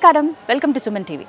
నమస్కారం, welcome to Suman TV.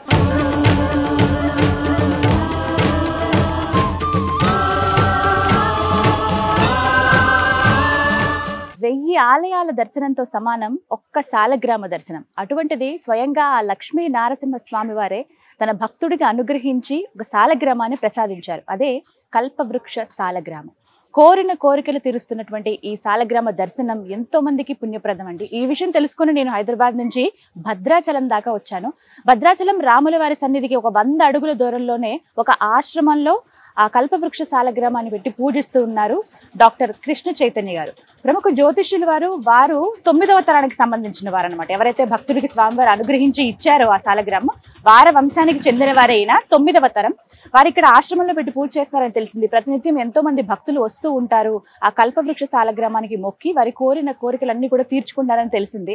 వెయ్యి ఆలయాల దర్శనంతో సమానం ఒక్క సాలగ్రామ దర్శనం. అటువంటిది స్వయంగా ఆ లక్ష్మీ నారసింహ స్వామి వారే తన భక్తుడికి అనుగ్రహించి ఒక సాలగ్రామాన్ని ప్రసాదించారు. అదే కల్పవృక్ష సాలగ్రామం. కోరిన కోరికలు తీరుస్తున్నటువంటి ఈ సాలగ్రామ దర్శనం ఎంతో మందికి పుణ్యప్రదం అండి. ఈ విషయం తెలుసుకుని నేను హైదరాబాద్ నుంచి భద్రాచలం దాకా వచ్చాను. భద్రాచలం రాముల వారి సన్నిధికి ఒక 100 అడుగుల దూరంలోనే ఒక ఆశ్రమంలో ఆ కల్పవృక్ష సాలగ్రామాన్ని పెట్టి పూజిస్తూ ఉన్నారు డాక్టర్ కృష్ణ చైతన్య గారు. ప్రముఖ జ్యోతిష్యులు వారు 9వ తరానికి సంబంధించిన వారు అనమాట. ఎవరైతే భక్తుడికి స్వామివారు అనుగ్రహించి ఇచ్చారో ఆ సాలగ్రామం వారి వంశానికి చెందిన వారైన 9వ తరం. వారు ఇక్కడ ఆశ్రమంలో పెట్టి పూజ చేస్తారని తెలిసింది. ప్రతినిత్యం ఎంతో మంది భక్తులు వస్తూ ఉంటారు. ఆ కల్పవృక్ష సాలగ్రామానికి మొక్కి వారి కోరిన కోరికలన్నీ కూడా తీర్చుకుంటారని తెలిసింది.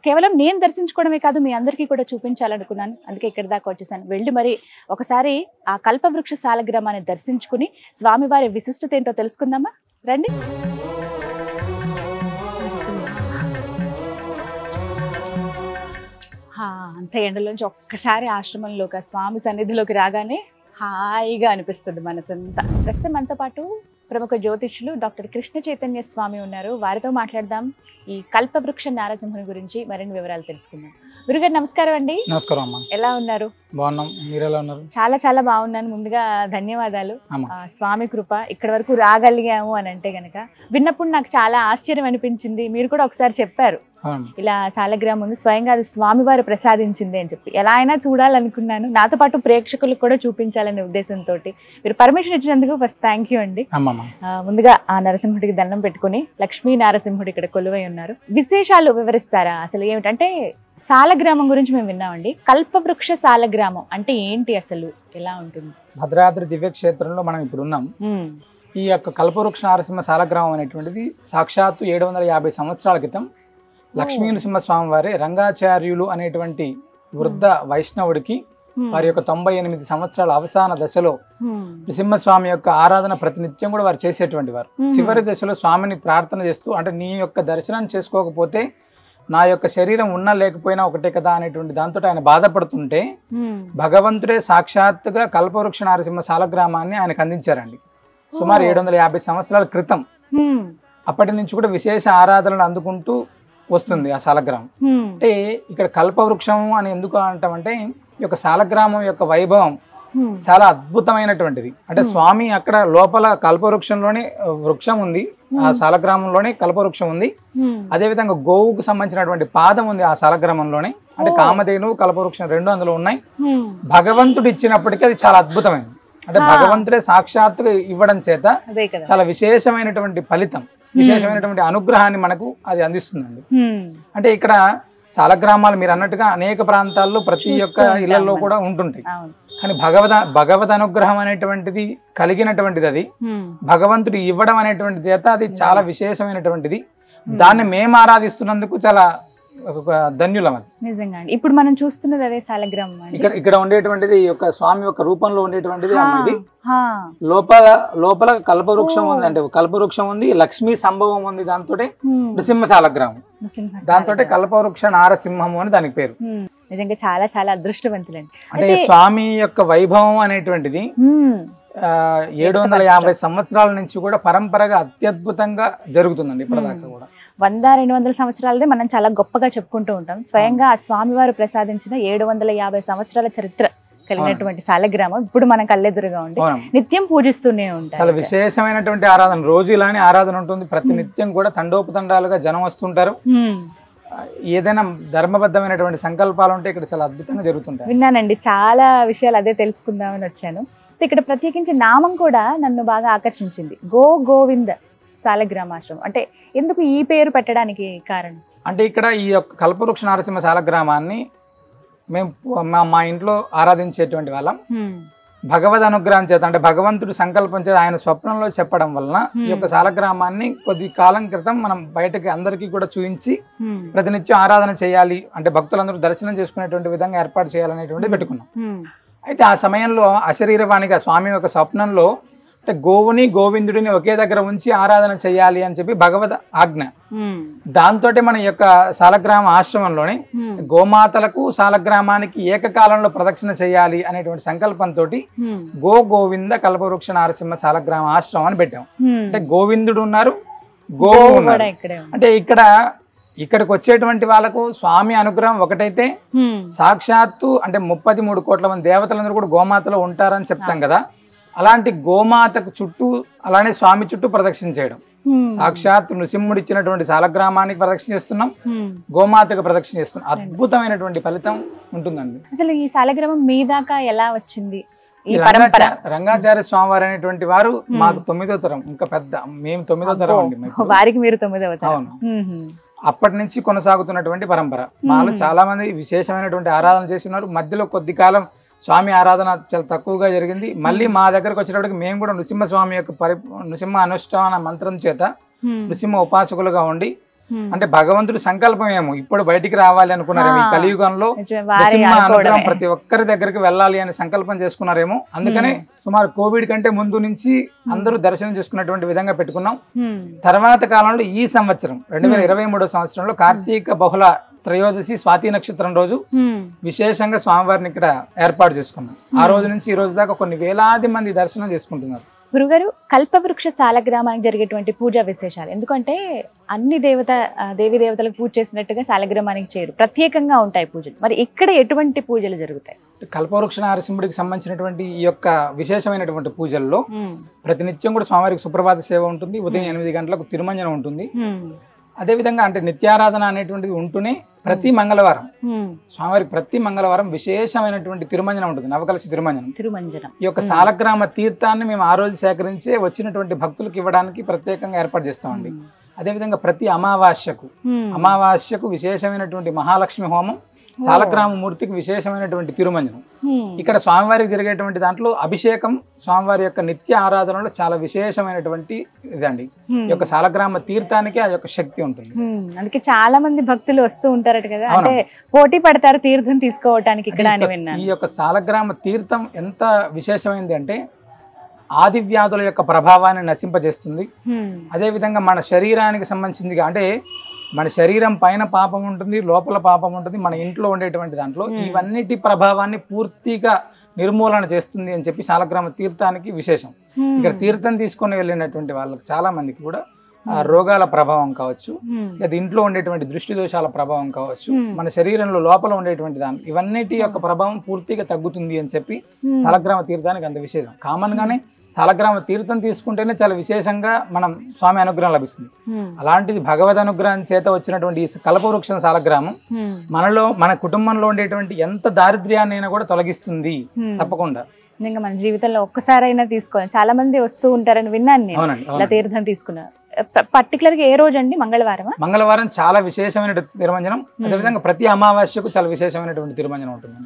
కేవలం నేను దర్శించుకోవడమే కాదు, మీ అందరికీ కూడా చూపించాలనుకున్నాను. అందుకే ఇక్కడ దాకా వచ్చేసాను. వెళ్ళి మరి ఒకసారి ఆ కల్పవృక్ష సాలగ్రామాన్ని దర్శించుకుని స్వామివారి విశిష్టత ఏంటో తెలుసుకుందామా? రండి. అంత ఎండలోంచి ఒక్కసారి ఆశ్రమంలోకి ఆ స్వామి సన్నిధిలోకి రాగానే హాయిగా అనిపిస్తుంది మనసంతా. ప్రస్తుతం మనతో పాటు ప్రముఖ జ్యోతిష్యులు డాక్టర్ కృష్ణ చైతన్య స్వామి ఉన్నారు. వారితో మాట్లాడదాం. ఈ కల్పవృక్ష నారసింహుని గురించి మరిన్ని వివరాలు తెలుసుకుందాం. గురుగారు నమస్కారం అండి. నమస్కారం అమ్మా. ఎలా ఉన్నారు? బాగున్నాం, మీరు ఎలా ఉన్నారు? చాలా చాలా బాగున్నాను. ముందుగా ధన్యవాదాలు. స్వామి కృప ఇక్కడ వరకు రాగలిగాము అని అంటే గనక విన్నప్పుడు నాకు చాలా ఆశ్చర్యం అనిపించింది. మీరు కూడా ఒకసారి చెప్పారు ఇలా సాలగ్రామం ఉంది, స్వయంగా అది స్వామివారు ప్రసాదించింది అని చెప్పి. ఎలా అయినా చూడాలనుకున్నాను, నాతో పాటు ప్రేక్షకులకు కూడా చూపించాలనే ఉద్దేశంతో మీరు పర్మిషన్ ఇచ్చినందుకు ఫస్ట్ థ్యాంక్ యూ అండి. ముందుగా ఆ నరసింహుడికి దండం పెట్టుకుని లక్ష్మీ నారసింహుడు ఇక్కడ కొలువై ఉన్నారు. విశేషాలు వివరిస్తారా? అసలు ఏమిటంటే సాలగ్రామం గురించి మేము విన్నామండి. కల్పవృక్ష సాలగ్రామం అంటే ఏంటి, అసలు ఎలా ఉంటుంది? భద్రాద్రి దివ్యక్షేత్రంలో మనం ఇప్పుడు ఉన్నాం. ఈ యొక్క కల్పవృక్ష నారసింహ సాలగ్రామం అనేటువంటిది సాక్షాత్తు 750 సంవత్సరాల క్రితం లక్ష్మీ నరసింహస్వామి వారే రంగాచార్యులు అనేటువంటి వృద్ధ వైష్ణవుడికి వారి యొక్క 98 సంవత్సరాల అవసాన దశలో నరసింహస్వామి యొక్క ఆరాధన ప్రతినిత్యం కూడా వారు చేసేటువంటి వారు. చివరి దశలో స్వామిని ప్రార్థన చేస్తూ, అంటే నీ యొక్క దర్శనం చేసుకోకపోతే నా యొక్క శరీరం ఉన్నా లేకపోయినా ఒకటే కదా అనేటువంటి దాంతో ఆయన బాధపడుతుంటే భగవంతుడే సాక్షాత్తుగా కల్పవృక్ష నారసింహ సాలగ్రామాన్ని ఆయనకు అందించారండి. సుమారు 750 సంవత్సరాల క్రితం. అప్పటి నుంచి కూడా విశేష ఆరాధనలు అందుకుంటూ వస్తుంది ఆ సాలగ్రామం. అంటే ఇక్కడ కల్పవృక్షం అని ఎందుకు అంటామంటే ఈ యొక్క సాలగ్రామం యొక్క వైభవం చాలా అద్భుతమైనటువంటిది. అంటే స్వామి అక్కడ లోపల కల్పవృక్షంలోనే వృక్షం ఉంది, ఆ సాలగ్రామంలోనే కల్పవృక్షం ఉంది. అదే విధంగా గోవుకు సంబంధించినటువంటి పాదం ఉంది ఆ సాలగ్రామంలోనే. అంటే కామధేను కల్పవృక్షం రెండు అందులో ఉన్నాయి. భగవంతుడు ఇచ్చినప్పటికీ అది చాలా అద్భుతమైనది. అంటే భగవంతుడే సాక్షాత్తుగా ఇవ్వడం చేత చాలా విశేషమైనటువంటి ఫలితం, విశేషమైనటువంటి అనుగ్రహాన్ని మనకు అది అందిస్తుందండి. అంటే ఇక్కడ సాలగ్రామాలు మీరు అన్నట్టుగా అనేక ప్రాంతాల్లో ప్రతి ఒక్క ఇళ్లలో కూడా ఉంటుంటాయి. కానీ భగవద్ అనుగ్రహం అనేటువంటిది కలిగినటువంటిది, అది భగవంతుడు ఇవ్వడం అనేటువంటి చేత అది చాలా విశేషమైనటువంటిది. దాన్ని మేము ఆరాధిస్తున్నందుకు చాలా ధన్యులం. అది నిజంగా ఇప్పుడు మనం చూస్తున్నది అదే సాలగ్రామం. ఇక్కడ ఉండేటువంటిది యొక్క స్వామి యొక్క రూపంలో ఉండేటువంటిది ఇది. లోపల కల్పవృక్షం ఉంది, అంటే కల్పవృక్షం ఉంది, లక్ష్మీ సంభవం ఉంది, దాంతో నృసింహ సాలగ్రామం, దాంతో కల్పవృక్ష నారసింహము అని దానికి పేరు. నిజంగా చాలా చాలా అదృష్టవంతులండి. అంటే స్వామి యొక్క వైభవం అనేటువంటిది 750 సంవత్సరాల నుంచి కూడా పరంపరగా అత్యద్భుతంగా జరుగుతుందండి. ఇప్పటిదాకా కూడా 100-200 సంవత్సరాలదే మనం చాలా గొప్పగా చెప్పుకుంటూ ఉంటాం. స్వయంగా ఆ స్వామివారు ప్రసాదించిన 750 సంవత్సరాల చరిత్ర కలిగినటువంటి సాలగ్రామం ఇప్పుడు మన కళ్ళెదురుగా ఉండి నిత్యం పూజిస్తూనే ఉంటాం. చాలా విశేషమైనటువంటి ఆరాధన, రోజు ఇలానే ఆరాధన ఉంటుంది. ప్రతి నిత్యం కూడా తండోపతండాలుగా జనం వస్తుంటారు. ఏదైనా ధర్మబద్ధమైనటువంటి సంకల్పాలు ఉంటే ఇక్కడ చాలా అద్భుతంగా జరుగుతుంటాయి. విన్నానండి, చాలా విషయాలు అదే తెలుసుకుందామని వచ్చాను. ఇక్కడ ప్రత్యేకించి నామం కూడా నన్ను బాగా ఆకర్షించింది. గోవింద సాలగ్రామాశ్రమం అంటే ఎందుకు ఈ పేరు పెట్టడానికి కారణం? అంటే ఇక్కడ ఈ యొక్క కల్పవృక్ష నారసింహ సాలగ్రామాన్ని మేము మా ఇంట్లో ఆరాధించేటువంటి వాళ్ళం. భగవద్ అనుగ్రహం చేత, అంటే భగవంతుడు సంకల్పం చేత ఆయన స్వప్నంలో చెప్పడం వలన ఈ యొక్క సాలగ్రామాన్ని కొద్ది కాలం క్రితం మనం బయటకి అందరికీ కూడా చూపించి ప్రతినిత్యం ఆరాధన చేయాలి, అంటే భక్తులందరూ దర్శనం చేసుకునేటువంటి విధంగా ఏర్పాటు చేయాలనేటువంటిది పెట్టుకున్నాం. అయితే ఆ సమయంలో అశరీరవాణిగా స్వామి యొక్క స్వప్నంలో అంటే గోవుని గోవిందుడిని ఒకే దగ్గర ఉంచి ఆరాధన చేయాలి అని చెప్పి భగవద్ ఆజ్ఞ. దాంతో మన యొక్క సాలగ్రామ ఆశ్రమంలోనే గోమాతలకు సాలగ్రామానికి ఏకకాలంలో ప్రదక్షిణ చేయాలి అనేటువంటి సంకల్పంతో గోవింద కల్పవృక్ష నారసింహ సాలగ్రామ ఆశ్రమం అని పెట్టాం. అంటే గోవిందుడు ఉన్నారు, గోవు ఉన్నారు. అంటే ఇక్కడికి వచ్చేటువంటి వాళ్ళకు స్వామి అనుగ్రహం ఒకటైతే సాక్షాత్తు అంటే 33 కోట్ల మంది దేవతలందరూ కూడా గోమాతలో ఉంటారని చెప్తాం కదా. అలాంటి గోమాతకు చుట్టూ అలానే స్వామి చుట్టూ ప్రదక్షిణ చేయడం, సాక్షాత్ నృసింహుడు ఇచ్చినటువంటి సాలగ్రామానికి ప్రదక్షిణ చేస్తున్నాం, గోమాతకు ప్రదక్షిణ చేస్తున్నాం. అద్భుతమైనటువంటి ఫలితం ఉంటుందండి. అసలు ఈ సాలగ్రామం మీ దాకా ఎలా వచ్చింది? రంగాచార్య స్వామివారు అనేటువంటి వారు మాకు 9వ తరం, ఇంకా పెద్ద మేము 9వ తరం అండి. వారికి మీరు 9వ తరం. అవును, అప్పటి నుంచి కొనసాగుతున్నటువంటి పరంపర. మాలో చాలా మంది విశేషమైనటువంటి ఆరాధన చేసి ఉన్నారు. మధ్యలో కొద్ది కాలం స్వామి ఆరాధన చాలా తక్కువగా జరిగింది. మళ్ళీ మా దగ్గరకు వచ్చేటప్పటికి మేము కూడా నృసింహస్వామి యొక్క నృసింహ అనుష్ఠాన మంత్రం చేత నృసింహ ఉపాసకులుగా ఉండి, అంటే భగవంతుడు సంకల్పం ఏమో ఇప్పుడు బయటికి రావాలి అనుకున్నారేమో, ఈ కలియుగంలో నృసింహ అనుగ్రహం ప్రతి ఒక్కరి దగ్గరికి వెళ్ళాలి అని సంకల్పం చేసుకున్నారేమో. అందుకనే సుమారు కోవిడ్ కంటే ముందు నుంచి అందరూ దర్శనం చేసుకున్నటువంటి విధంగా పెట్టుకున్నాం. తర్వాత కాలంలో ఈ సంవత్సరం 2023 సంవత్సరంలో కార్తీక బహుళ త్రయోదశి స్వాతి నక్షత్రం రోజు విశేషంగా స్వామివారిని ఇక్కడ ఏర్పాటు చేసుకున్నాం. ఆ రోజు నుంచి ఈ రోజు దాకా కొన్ని వేలాది మంది దర్శనం చేసుకుంటున్నారు. గురుగారు, కల్పవృక్ష సాలగ్రామానికి జరిగేటువంటి పూజా విశేషాలు, ఎందుకంటే అన్ని దేవి దేవతలకు పూజ చేసినట్టుగా సాలగ్రామానికి చేయరు, ప్రత్యేకంగా ఉంటాయి పూజలు. మరి ఇక్కడ ఎటువంటి పూజలు జరుగుతాయి? కల్పవృక్ష నరసింహుడికి సంబంధించినటువంటి ఈ యొక్క విశేషమైనటువంటి పూజల్లో ప్రతినిత్యం కూడా స్వామివారికి సుప్రభాత సేవ ఉంటుంది. ఉదయం 8 గంటలకు తిరుమంజనం ఉంటుంది. అదేవిధంగా అంటే నిత్యారాధన అనేటువంటిది ఉంటూనే ప్రతి మంగళవారం స్వామివారికి ప్రతి మంగళవారం విశేషమైనటువంటి తిరుమంజనం ఉంటుంది, నవకలశ తిరుమంజనం. ఈ యొక్క సాలగ్రామ తీర్థాన్ని మేము ఆ రోజు సేకరించే వచ్చినటువంటి భక్తులకు ఇవ్వడానికి ప్రత్యేకంగా ఏర్పాటు చేస్తామండి. అదేవిధంగా ప్రతి అమావాస్యకు విశేషమైనటువంటి మహాలక్ష్మి హోమం, సాలగ్రామ మూర్తికి విశేషమైనటువంటి తిరుమంజనం. ఇక్కడ స్వామివారికి జరిగేటువంటి దాంట్లో అభిషేకం స్వామివారి యొక్క నిత్య ఆరాధనలో చాలా విశేషమైనటువంటి ఇదండి. ఈ యొక్క సాలగ్రామ తీర్థానికి ఆ యొక్క శక్తి ఉంటుంది. అందుకే చాలా మంది భక్తులు వస్తూ ఉంటారట కదా, అంటే పోటీ పడతారు తీర్థం తీసుకోవటానికి ఇక్కడ అని విన్నాను. ఈ యొక్క సాలగ్రామ తీర్థం ఎంత విశేషమైంది అంటే ఆది వ్యాధుల యొక్క ప్రభావాన్ని నశింపజేస్తుంది. అదేవిధంగా మన శరీరానికి సంబంధించిందిగా, అంటే మన శరీరం పైన పాపం ఉంటుంది, లోపల పాపం ఉంటుంది, మన ఇంట్లో ఉండేటువంటి దాంట్లో ఇవన్నిటి ప్రభావాన్ని పూర్తిగా నిర్మూలన చేస్తుంది అని చెప్పి సాలగ్రామ తీర్థానికి విశేషం. ఇక్కడ తీర్థం తీసుకొని వెళ్ళినటువంటి వాళ్ళకి చాలా మందికి కూడా రోగాల ప్రభావం కావచ్చు, లేదా ఇంట్లో ఉండేటువంటి దృష్టి దోషాల ప్రభావం కావచ్చు, మన శరీరంలో లోపల ఉండేటువంటి దాని ఇవన్నిటి యొక్క ప్రభావం పూర్తిగా తగ్గుతుంది అని చెప్పి సాలగ్రామ తీర్థానికి అంత విశేషం. కామన్ గానే సాలగ్రామ తీర్థం తీసుకుంటేనే చాలా విశేషంగా మనం స్వామి అనుగ్రహం లభిస్తుంది. అలాంటిది భగవద్ అనుగ్రహం చేత వచ్చినటువంటి ఈ కల్పవృక్షం సాలగ్రామం మనలో మన కుటుంబంలో ఉండేటువంటి ఎంత దారిద్ర్యాన్ని కూడా తొలగిస్తుంది తప్పకుండా. ఇంకా మన జీవితంలో ఒక్కసారైనా తీసుకోవాలి. చాలా మంది వస్తూ ఉంటారని విన్నాను నేను, ఇలా తీర్థం తీసుకున్నారు. పర్టికులర్ గా ఏ రోజు అండి? మంగళవారం చాలా విశేషమైన తిరుమంజనం. అదేవిధంగా ప్రతి అమావాస్యకు చాలా విశేషమైనటువంటి తిరుమంజనం ఉంటుంది.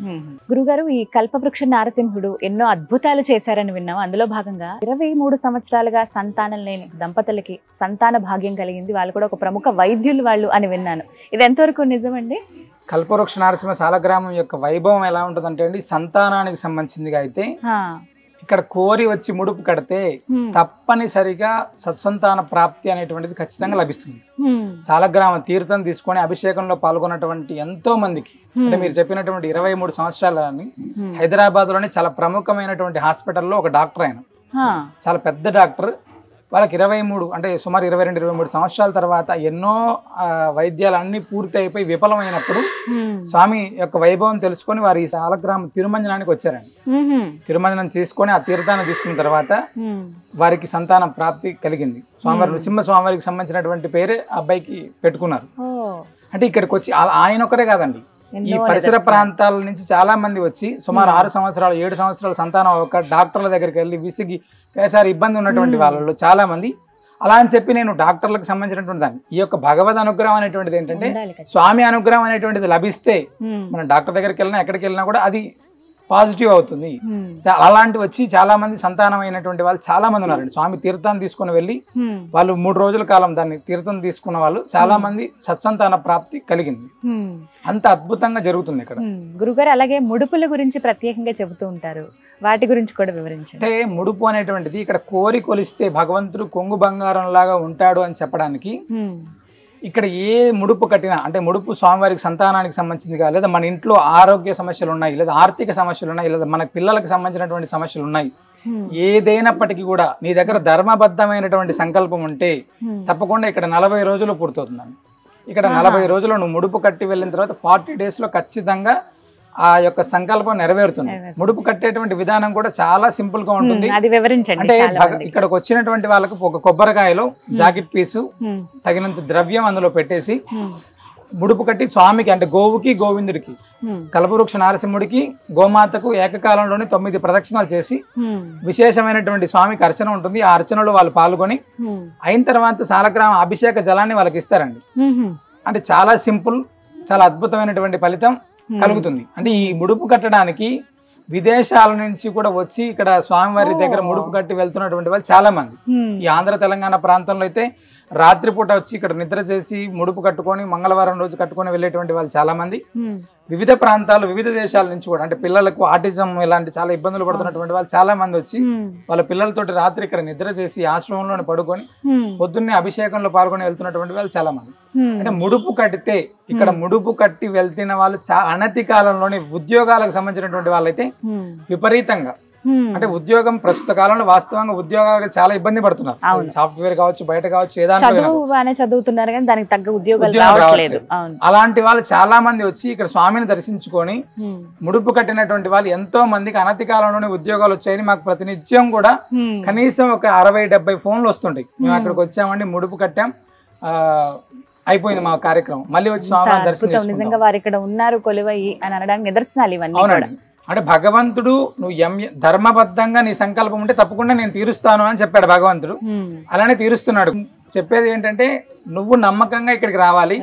గురుగారు, ఈ కల్పవృక్ష నారసింహుడు ఎన్నో అద్భుతాలు చేశారని విన్నాము. అందులో భాగంగా 23 సంవత్సరాలుగా సంతానం లేని దంపతులకి సంతాన భాగ్యం కలిగింది. వాళ్ళు కూడా ఒక ప్రముఖ వైద్యులు వాళ్ళు అని విన్నాను. ఇది ఎంతవరకు నిజమండి? కల్పవృక్ష నారసింహ సాలగ్రామం యొక్క వైభవం ఎలా ఉంటుందంటే అండి, సంతానానికి సంబంధించిందిగా అయితే ఇక్కడ కోరి వచ్చి ముడుపు కడితే తప్పనిసరిగా సత్సంతాన ప్రాప్తి అనేటువంటిది ఖచ్చితంగా లభిస్తుంది. సాలగ్రామ తీర్థం తీసుకొని అభిషేకంలో పాల్గొన్నటువంటి ఎంతో మందికి, అంటే మీరు చెప్పినటువంటి 23 సంవత్సరాలని హైదరాబాద్ లోని చాలా ప్రముఖమైనటువంటి హాస్పిటల్లో ఒక డాక్టర్, ఆయన చాలా పెద్ద డాక్టర్. వాళ్ళకి 23 అంటే సుమారు 22-23 సంవత్సరాల తర్వాత ఎన్నో వైద్యాలు అన్ని పూర్తి అయిపోయి విఫలమైనప్పుడు స్వామి యొక్క వైభవం తెలుసుకొని వారి సాలగ్రామ తిరుమంజనానికి వచ్చారండి. తిరుమంజనం తీసుకొని ఆ తీర్థాన్ని తీసుకున్న తర్వాత వారికి సంతానం ప్రాప్తి కలిగింది. స్వామివారి నృసింహ స్వామివారికి సంబంధించినటువంటి పేరే అబ్బాయికి పెట్టుకున్నారు. అంటే ఇక్కడికి వచ్చి ఆయన ఒక్కరే కాదండి, ఈ పరిసర ప్రాంతాల నుంచి చాలా మంది వచ్చి సుమారు 6 సంవత్సరాలు 7 సంవత్సరాల సంతానం ఒక డాక్టర్ల దగ్గరికి వెళ్ళి విసిగి వేసారి ఇబ్బంది ఉన్నటువంటి వాళ్ళలో చాలా మంది. అలా అని చెప్పి నేను డాక్టర్లకు సంబంధించినటువంటి దాన్ని, ఈ యొక్క భగవద్ అనుగ్రహం అనేటువంటిది ఏంటంటే స్వామి అనుగ్రహం అనేటువంటిది లభిస్తే మనం డాక్టర్ దగ్గరికి వెళ్ళినా ఎక్కడికి వెళ్ళినా కూడా అది పాజిటివ్ అవుతుంది. అలాంటి వచ్చి చాలా మంది సంతానం అయినటువంటి వాళ్ళు చాలా మంది ఉన్నారండి. స్వామి తీర్థాన్ని తీసుకుని వెళ్ళి వాళ్ళు 3 రోజుల కాలం దాన్ని తీర్థం తీసుకున్న వాళ్ళు చాలా మంది సత్సంతాన ప్రాప్తి కలిగింది. అంత అద్భుతంగా జరుగుతుంది ఇక్కడ. గురుగారు అలాగే ముడుపుల గురించి ప్రత్యేకంగా చెబుతూ ఉంటారు, వాటి గురించి కూడా వివరించండి. అంటే ముడుపు అనేటువంటిది ఇక్కడ కోరి కొలిస్తే భగవంతుడు కొంగు బంగారం లాగా ఉంటాడు అని చెప్పడానికి ఇక్కడ ఏ ముడుపు కట్టినా, అంటే ముడుపు స్వామివారికి సంతానానికి సంబంధించింది కాదు, లేదా మన ఇంట్లో ఆరోగ్య సమస్యలు ఉన్నాయి, లేదా ఆర్థిక సమస్యలు ఉన్నాయి, లేదా మన పిల్లలకు సంబంధించినటువంటి సమస్యలు ఉన్నాయి, ఏదైనప్పటికీ కూడా నీ దగ్గర ధర్మబద్ధమైనటువంటి సంకల్పం ఉంటే తప్పకుండా ఇక్కడ 40 రోజులు పూర్తవుతుందండి. ఇక్కడ 40 రోజులు నువ్వు ముడుపు కట్టి వెళ్ళిన తర్వాత 40 days లో ఖచ్చితంగా ఆ యొక్క సంకల్పం నెరవేరుతుంది. ముడుపు కట్టేటువంటి విధానం కూడా చాలా సింపుల్ గా ఉంటుంది. అంటే ఇక్కడికి వచ్చినటువంటి వాళ్ళకు ఒక కొబ్బరికాయలో జాకెట్ పీసు తగినంత ద్రవ్యం అందులో పెట్టేసి ముడుపు కట్టి స్వామికి, అంటే గోవుకి గోవిందుడికి కల్పవృక్ష నారసింహుడికి గోమాతకు ఏకకాలంలోనే 9 ప్రదక్షిణాలు చేసి విశేషమైనటువంటి స్వామికి అర్చన ఉంటుంది. ఆ అర్చనలో వాళ్ళు పాల్గొని అయిన తర్వాత సాలగ్రామ అభిషేక జలాన్ని వాళ్ళకి ఇస్తారండి. అంటే చాలా సింపుల్, చాలా అద్భుతమైనటువంటి ఫలితం కలుగుతుంది. అంటే ఈ ముడుపు కట్టడానికి విదేశాల నుంచి కూడా వచ్చి ఇక్కడ స్వామివారి దగ్గర ముడుపు కట్టి వెళ్తున్నటువంటి వాళ్ళు చాలా మంది. ఈ ఆంధ్ర తెలంగాణ ప్రాంతంలో అయితే రాత్రిపూట వచ్చి ఇక్కడ నిద్ర చేసి ముడుపు కట్టుకొని మంగళవారం రోజు కట్టుకొని వెళ్ళేటువంటి వాళ్ళు చాలా మంది. వివిధ ప్రాంతాలు, వివిధ దేశాల నుంచి కూడా, అంటే పిల్లలకు ఆటిజం ఇలాంటి చాలా ఇబ్బందులు పడుతున్నటువంటి వాళ్ళు చాలా మంది వచ్చి వాళ్ళ పిల్లలతోటి రాత్రి ఇక్కడ నిద్ర చేసి ఆశ్రమంలోనే పడుకొని పొద్దున్నే అభిషేకంలో పాల్గొని వెళ్తున్నటువంటి వాళ్ళు చాలా మంది. అంటే ముడుపు కట్టితే ఇక్కడ ముడుపు కట్టి వెళ్తున్న వాళ్ళు అనతి కాలంలోనే ఉద్యోగాలకు సంబంధించినటువంటి వాళ్ళైతే విపరీతంగా, అంటే ఉద్యోగం ప్రస్తుత కాలంలో వాస్తవంగా ఉద్యోగాలు చాలా ఇబ్బంది పడుతున్నారు. సాఫ్ట్వేర్ కావచ్చు, బయట కావచ్చు, చదువుతున్నారు కానీ దానికి తగ్గ ఉద్యోగాలు రావట్లేదు. అలాంటి వాళ్ళు చాలా మంది వచ్చి ఇక్కడ స్వామిని దర్శించుకొని ముడుపు కట్టినటువంటి వాళ్ళు ఎంతో మందికి అనతి కాలంలోనే ఉద్యోగాలు వచ్చాయని మాకు ప్రతినిత్యం కూడా కనీసం ఒక 60-70 ఫోన్లు వస్తుంటాయి. మేము అక్కడికి వచ్చామండి, ముడుపు కట్టాం, అయిపోయింది మా కార్యక్రమం, మళ్ళీ వచ్చి స్వామిని దర్శనం. నిజంగా వారు ఇక్కడ ఉన్నారు కొలువయ్యి అని అనడానికి నిదర్శనాలు ఇవన్నీ. అవునండి. అంటే భగవంతుడు నువ్వు ధర్మబద్ధంగా నీ సంకల్పం ఉంటే తప్పకుండా నేను తీరుస్తాను అని చెప్పాడు భగవంతుడు. అలానే తీరుస్తున్నాడు. చెప్పేది ఏంటంటే నువ్వు నమ్మకంగా ఇక్కడికి రావాలి,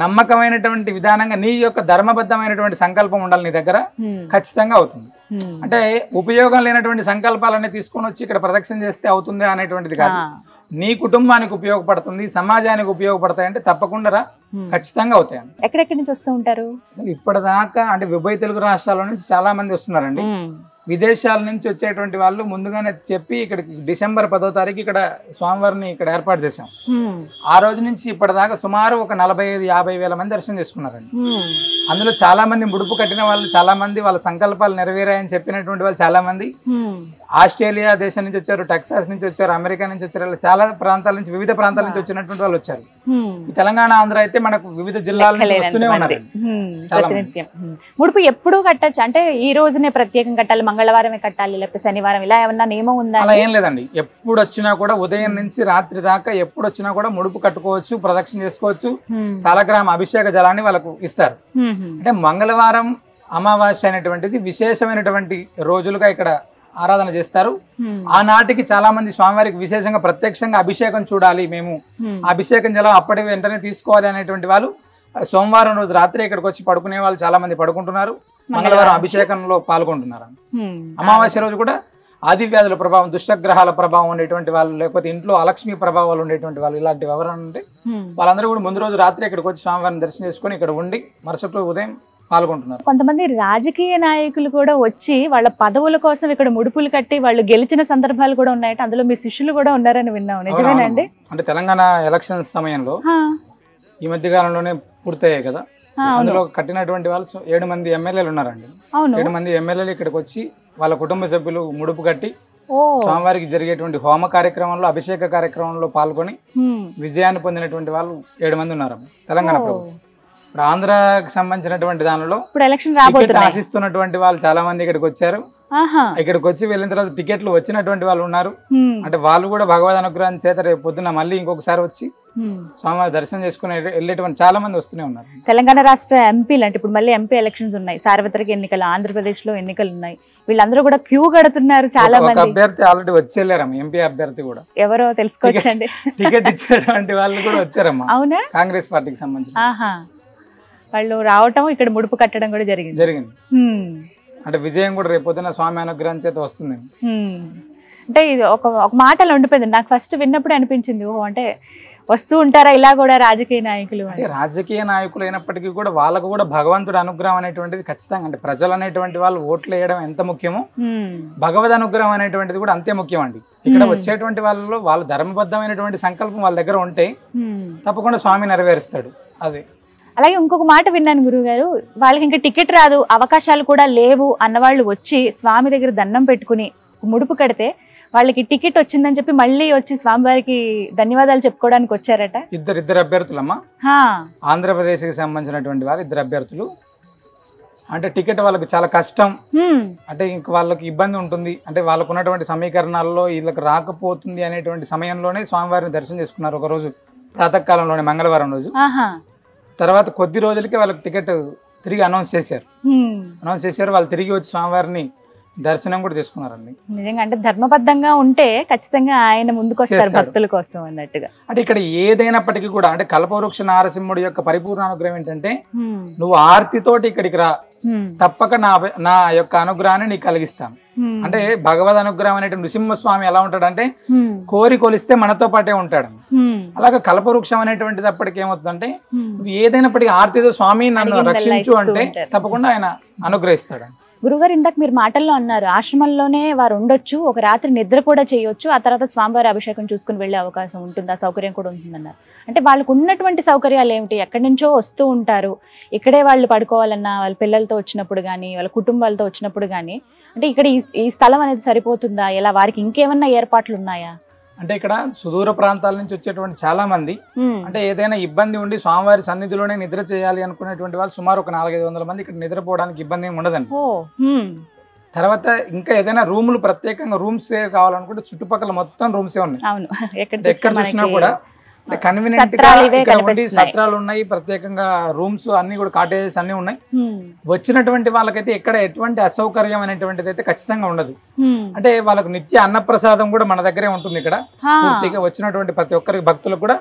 నమ్మకమైనటువంటి విధానంగా నీ యొక్క ధర్మబద్ధమైనటువంటి సంకల్పం ఉండాలి నీ దగ్గర, ఖచ్చితంగా అవుతుంది. అంటే ఉపయోగం లేనటువంటి సంకల్పాలన్నీ తీసుకొని వచ్చి ఇక్కడ ప్రదక్షిణ చేస్తే అవుతుంది అనేటువంటిది కాదు. నీ కుటుంబానికి ఉపయోగపడుతుంది, సమాజానికి ఉపయోగపడతాయి అంటే తప్పకుండా ఖచ్చితంగా అవుతాయండి. ఎక్కడెక్కడి నుంచి వస్తూ ఉంటారు? ఇప్పటిదాకా అంటే ఉభయ తెలుగు రాష్ట్రాల నుంచి చాలా మంది వస్తున్నారండి. విదేశాల నుంచి వచ్చేటువంటి వాళ్ళు ముందుగానే చెప్పి ఇక్కడికి డిసెంబర్ 10వ తారీఖు ఇక్కడ స్వామివారిని ఇక్కడ ఏర్పాటు చేశాం. ఆ రోజు నుంచి ఇప్పటిదాకా సుమారు ఒక 45-50 వేల మంది దర్శనం చేసుకున్నారండి. అందులో చాలా మంది ముడుపు కట్టిన వాళ్ళు చాలా మంది, వాళ్ళ సంకల్పాలు నెరవేరాయని చెప్పినటువంటి వాళ్ళు చాలా మంది ఆస్ట్రేలియా దేశం నుంచి వచ్చారు, టెక్సాస్ నుంచి వచ్చారు, అమెరికా నుంచి వచ్చారు, చాలా ప్రాంతాల నుంచి, వివిధ ప్రాంతాల నుంచి వచ్చినటువంటి వాళ్ళు వచ్చారు. ఈ తెలంగాణ, ఆంధ్ర అయితే మనకు వివిధ జిల్లాల నుంచి వస్తూనే ఉన్నారు. ముడుపు ఎప్పుడు కట్టచ్చు అంటే ఈ రోజునే ప్రత్యేకం కట్టాలి, మంగళవారమే కట్టాలి, లేకపోతే శనివారం, ఇలా ఏమన్నా నియమం ఉందా? అలా ఏం లేదండి. ఎప్పుడు వచ్చినా కూడా ఉదయం నుంచి రాత్రి దాకా ఎప్పుడు వచ్చినా కూడా ముడుపు కట్టుకోవచ్చు, ప్రదక్షిణ చేసుకోవచ్చు, సాలగ్రామ అభిషేక జలాన్ని వాళ్ళకు ఇస్తారు. అంటే మంగళవారం అమావాస్య అనేటువంటిది విశేషమైనటువంటి రోజులుగా ఇక్కడ ఆరాధన చేస్తారు. ఆనాటికి చాలా మంది స్వామివారికి విశేషంగా ప్రత్యక్షంగా అభిషేకం చూడాలి, మేము అభిషేకం జలం అప్పటి వెంటనే తీసుకోవాలి అనేటువంటి వాళ్ళు సోమవారం రోజు రాత్రి ఇక్కడికి వచ్చి పడుకునే వాళ్ళు చాలా మంది పడుకుంటున్నారు, మంగళవారం అభిషేకంలో పాల్గొంటున్నారు. అమావాస్య రోజు కూడా ఆది వ్యాధుల ప్రభావం, దుష్టగ్రహాల ప్రభావం ఉండేటువంటి వాళ్ళు, లేకపోతే ఇంట్లో అలక్ష్మి ప్రభావాలు ఉండేటువంటి వాళ్ళు, ఇలాంటివి ఎవరైనా ఉంటే వాళ్ళందరూ కూడా ముందు రోజు రాత్రి ఇక్కడికి వచ్చి స్వామివారిని దర్శనం చేసుకుని ఇక్కడ ఉండి మరుసటి రోజు ఉదయం పాల్గొంటున్నారు. కొంతమంది రాజకీయ నాయకులు కూడా వచ్చి వాళ్ళ పదవుల కోసం ఇక్కడ ముడుపులు కట్టి వాళ్ళు గెలిచిన సందర్భాలు కూడా ఉన్నాయట. అందులో మీ శిష్యులు కూడా ఉన్నారని విన్నాం, నిజమేనండి? అంటే తెలంగాణ ఎలక్షన్ సమయంలో ఈ మధ్య కాలంలోనే పూర్తయ్యాయి కదా, అందులో కట్టినటువంటి వాళ్ళు 7 మంది ఎమ్మెల్యేలు ఉన్నారండి. 7 మంది ఎమ్మెల్యేలు ఇక్కడికి వచ్చి వాళ్ళ కుటుంబ సభ్యులు ముడుపు కట్టి స్వామివారికి జరిగేటువంటి హోమ కార్యక్రమంలో, అభిషేక కార్యక్రమంలో పాల్గొని విజయాన్ని పొందినటువంటి వాళ్ళు 7 మంది ఉన్నారు తెలంగాణ ప్రభుత్వం. ఇప్పుడు ఆంధ్రాకి సంబంధించినటువంటి దానిలో ఆశిస్తున్నటువంటి వాళ్ళు చాలా మంది ఇక్కడికి వచ్చారు. ఇక్కడికి వచ్చి వెళ్ళిన తర్వాత టికెట్లు వచ్చినటువంటి వాళ్ళు ఉన్నారు. అంటే వాళ్ళు కూడా భగవద్ అనుగ్రహం చేత రేపు పొద్దున మళ్ళీ ఇంకొకసారి వచ్చి స్వామివారి దర్శనం చేసుకుని వెళ్ళేటువంటి చాలా మంది వస్తూనే ఉన్నారు. తెలంగాణ రాష్ట్ర ఎంపీలు అంటే ఇప్పుడు మళ్ళీ ఎంపీ ఎలక్షన్స్ ఉన్నాయి, సార్వత్రిక ఎన్నికలు, ఆంధ్రప్రదేశ్ లో ఎన్నికలు ఉన్నాయి, వీళ్ళందరూ కూడా క్యూ కడుతున్నారు. చాలా మంది అభ్యర్థి ఆల్రెడీ వచ్చేళ్ళారమ్మ, ఎంపీ అభ్యర్థి కూడా ఎవరో తెలుసుకోవచ్చండి. టికెట్ ఇచ్చినటువంటి వాళ్ళు కూడా వచ్చారమ్మా. అవునా? కాంగ్రెస్ పార్టీకి సంబంధించి వాళ్ళు రావటం, ఇక్కడ ముడుపు కట్టడం కూడా జరిగింది. అంటే విజయం కూడా రేపొద్దున స్వామి అనుగ్రహం చేత వస్తుంది. అంటే ఇది ఒక మాటలో ఉండిపోయింది. నాకు ఫస్ట్ విన్నప్పుడు అనిపించింది, ఓహో అంటే వస్తూ ఉంటారా ఇలా కూడా రాజకీయ నాయకులు అంటే రాజకీయ నాయకులు అయినప్పటికీ కూడా వాళ్ళకు కూడా భగవంతుడి అనుగ్రహం అనేటువంటిది ఖచ్చితంగా, అంటే ప్రజలు అనేటువంటి వాళ్ళు ఓట్లు వేయడం ఎంత ముఖ్యమో భగవద్ అనుగ్రహం అనేటువంటిది కూడా అంతే ముఖ్యం అండి. ఇక్కడ వచ్చేటువంటి వాళ్ళలో వాళ్ళ ధర్మబద్ధమైనటువంటి సంకల్పం వాళ్ళ దగ్గర ఉంటే తప్పకుండా స్వామి నెరవేరుస్తాడు. అదే. అలాగే ఇంకొక మాట విన్నాను గురువు గారు, వాళ్ళకి ఇంకా టికెట్ రాదు, అవకాశాలు కూడా లేవు అన్నవాళ్ళు వచ్చి స్వామి దగ్గర దండం పెట్టుకుని ముడుపు కడితే వాళ్ళకి టికెట్ వచ్చిందని చెప్పి మళ్ళీ వచ్చి స్వామివారికి ధన్యవాదాలు చెప్పుకోవడానికి వచ్చారట. ఇద్దరు అభ్యర్థులమ్మా, ఆంధ్రప్రదేశ్కి సంబంధించినటువంటి వాళ్ళు 2 అభ్యర్థులు. అంటే టికెట్ వాళ్ళకి చాలా కష్టం, అంటే ఇంక వాళ్ళకి ఇబ్బంది ఉంటుంది, అంటే వాళ్ళకు ఉన్నటువంటి సమీకరణాల్లో వీళ్ళకి రాకపోతుంది అనేటువంటి సమయంలోనే స్వామివారిని దర్శనం చేసుకున్నారు. ఒక రోజు ప్రాతకాలంలోనే, మంగళవారం రోజు. తర్వాత కొద్ది రోజులకే వాళ్ళకి టికెట్ తిరిగి అనౌన్స్ చేశారు. వాళ్ళు తిరిగి వచ్చి స్వామివారిని దర్శనం కూడా చేసుకున్నారండి. నిజంగా అంటే ధర్మబద్ధంగా ఉంటే ఖచ్చితంగా ఆయన ముందుకు వస్తారు భక్తుల కోసం అన్నట్టుగా. అంటే ఇక్కడ ఏదైనప్పటికీ కూడా అంటే కల్పవృక్ష నారసింహుడి యొక్క పరిపూర్ణ అనుగ్రహం ఏంటంటే, నువ్వు ఆర్తితోటి ఇక్కడికి రా, తప్పక నా యొక్క అనుగ్రహాన్ని నీకు కలిగిస్తాను. అంటే భగవద్ అనుగ్రహం అనేటి నృసింహస్వామి ఎలా ఉంటాడంటే కోరి కొలిస్తే మనతో పాటే ఉంటాడు. అలాగే కల్పవృక్షం అనేటువంటిది అప్పటికి ఏమవుతుందంటే, నువ్వు ఏదైనప్పటికీ ఆర్తితో స్వామి నన్ను రక్షించు అంటే తప్పకుండా ఆయన అనుగ్రహిస్తాడు. గురుగారు ఇందాక మీరు మాటల్లో అన్నారు, ఆశ్రమంలోనే వారు ఉండొచ్చు, ఒక రాత్రి నిద్ర కూడా చేయొచ్చు, ఆ తర్వాత స్వామివారి అభిషేకం చూసుకుని వెళ్ళే అవకాశం ఉంటుంది, ఆ సౌకర్యం కూడా ఉంటుందన్నారు. అంటే వాళ్ళకు ఉన్నటువంటి సౌకర్యాలు ఏమిటి? ఎక్కడి నుంచో వస్తూ ఉంటారు, ఇక్కడే వాళ్ళు పడుకోవాలన్నా, వాళ్ళ పిల్లలతో వచ్చినప్పుడు కానీ, వాళ్ళ కుటుంబాలతో వచ్చినప్పుడు కానీ, అంటే ఇక్కడ ఈ స్థలం అనేది సరిపోతుందా? ఇలా వారికి ఇంకేమన్నా ఏర్పాట్లు ఉన్నాయా? అంటే ఇక్కడ సుదూర ప్రాంతాల నుంచి వచ్చేటువంటి చాలా మంది, అంటే ఏదైనా ఇబ్బంది ఉండి స్వామివారి సన్నిధిలోనే నిద్ర చేయాలి అనుకునేటువంటి వాళ్ళు సుమారు ఒక 400-500 మంది ఇక్కడ నిద్రపోవడానికి ఇబ్బంది ఏమి ఉండదండి. తర్వాత ఇంకా ఏదైనా రూములు ప్రత్యేకంగా రూమ్స్ కావాలనుకుంటే చుట్టుపక్కల మొత్తం రూమ్సే ఉన్నాయి. ఎక్కడ చూసినా కూడా కన్వీనియంట్ గా ఇక్కడ ఉండి సత్రాలు ఉన్నాయి, ప్రత్యేకంగా రూమ్స్ అన్ని కూడా, కాటేజెస్ అన్ని ఉన్నాయి. వచ్చినటువంటి వాళ్ళకైతే ఎక్కడ ఎటువంటి అసౌకర్యం అనేటువంటిది అయితే ఖచ్చితంగా ఉండదు. అంటే వాళ్ళకు నిత్య అన్నప్రసాదం కూడా మన దగ్గరే ఉంటుంది. ఇక్కడ పూర్తిగా వచ్చినటువంటి ప్రతి ఒక్కరికి భక్తులకు కూడా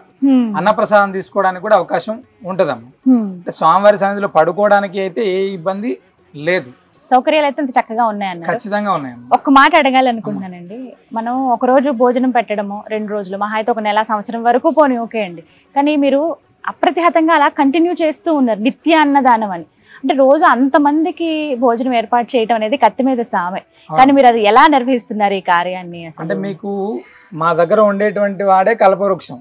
అన్నప్రసాదం తీసుకోవడానికి కూడా అవకాశం ఉంటదమ్మా. అంటే స్వామివారి సన్నిధిలో పడుకోవడానికి అయితే ఏ ఇబ్బంది లేదు, సౌకర్యాలు అయితే అంత చక్కగా ఉన్నాయన్న. ఖచ్చితంగా ఉన్నాయి. ఒక్క మాట అడగాలనుకుంటున్నానండి, మనం ఒక రోజు భోజనం పెట్టడము, 2 రోజులు, మహా అయితే 1 నెల, సంవత్సరం వరకు పోనీ ఓకే అండి, కానీ మీరు అప్రతిహతంగా అలా కంటిన్యూ చేస్తూ ఉన్నారు నిత్య అన్నదానం అని. అంటే రోజు అంతమందికి భోజనం ఏర్పాటు చేయడం అనేది కత్తి మీద సామే, కానీ మీరు అది ఎలా నిర్వహిస్తున్నారు ఈ కార్యాన్ని? అంటే మీకు మా దగ్గర ఉండేటువంటి వాడే కల్పవృక్షం,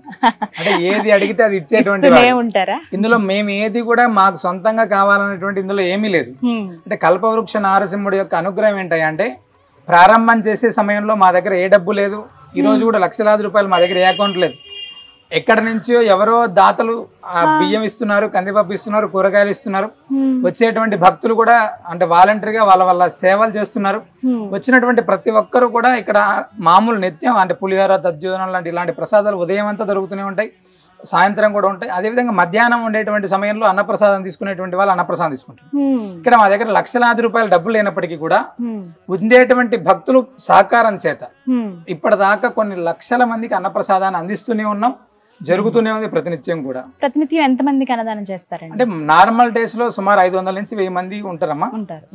అంటే ఏది అడిగితే అది ఇచ్చేటువంటి ఉంటారా? ఇందులో మేము ఏది కూడా మాకు సొంతంగా కావాలనేటువంటి ఇందులో ఏమీ లేదు. అంటే కల్పవృక్ష నారసింహుడి యొక్క అనుగ్రహం ఏంటంటే, ప్రారంభం చేసే సమయంలో మా దగ్గర ఏ డబ్బు లేదు, ఈ రోజు కూడా లక్షలాది రూపాయలు మా దగ్గర ఏ అకౌంట్ లేదు. ఎక్కడి నుంచో ఎవరో దాతలు బియ్యం ఇస్తున్నారు, కందిపప్పు ఇస్తున్నారు, కూరగాయలు ఇస్తున్నారు. వచ్చేటువంటి భక్తులు కూడా అంటే వాలంటరీగా వాళ్ళ సేవలు చేస్తున్నారు. వచ్చినటువంటి ప్రతి ఒక్కరు కూడా ఇక్కడ మామూలు నిత్యం అంటే పులిహోర, దద్దోజనం లాంటి ఇలాంటి ప్రసాదాలు ఉదయం అంతా దొరుకుతూనే ఉంటాయి, సాయంత్రం కూడా ఉంటాయి. అదేవిధంగా మధ్యాహ్నం ఉండేటువంటి సమయంలో అన్నప్రసాదం తీసుకునేటువంటి వాళ్ళు అన్నప్రసాదం తీసుకుంటారు. ఇక్కడ మా దగ్గర లక్షలాది రూపాయల డబ్బులు లేనప్పటికీ కూడా ఉండేటువంటి భక్తులు సహకారం చేత ఇప్పటిదాకా కొన్ని లక్షల మందికి అన్నప్రసాదాన్ని అందిస్తూనే ఉన్నాం, జరుగుతూనే ఉంది ప్రతినిత్యం కూడా. ప్రతినిత్యం ఎంత మందికి అన్నదానం చేస్తారండి? అంటే నార్మల్ డేస్ లో సుమారు 500 నుంచి 1000 మంది ఉంటారమ్మా.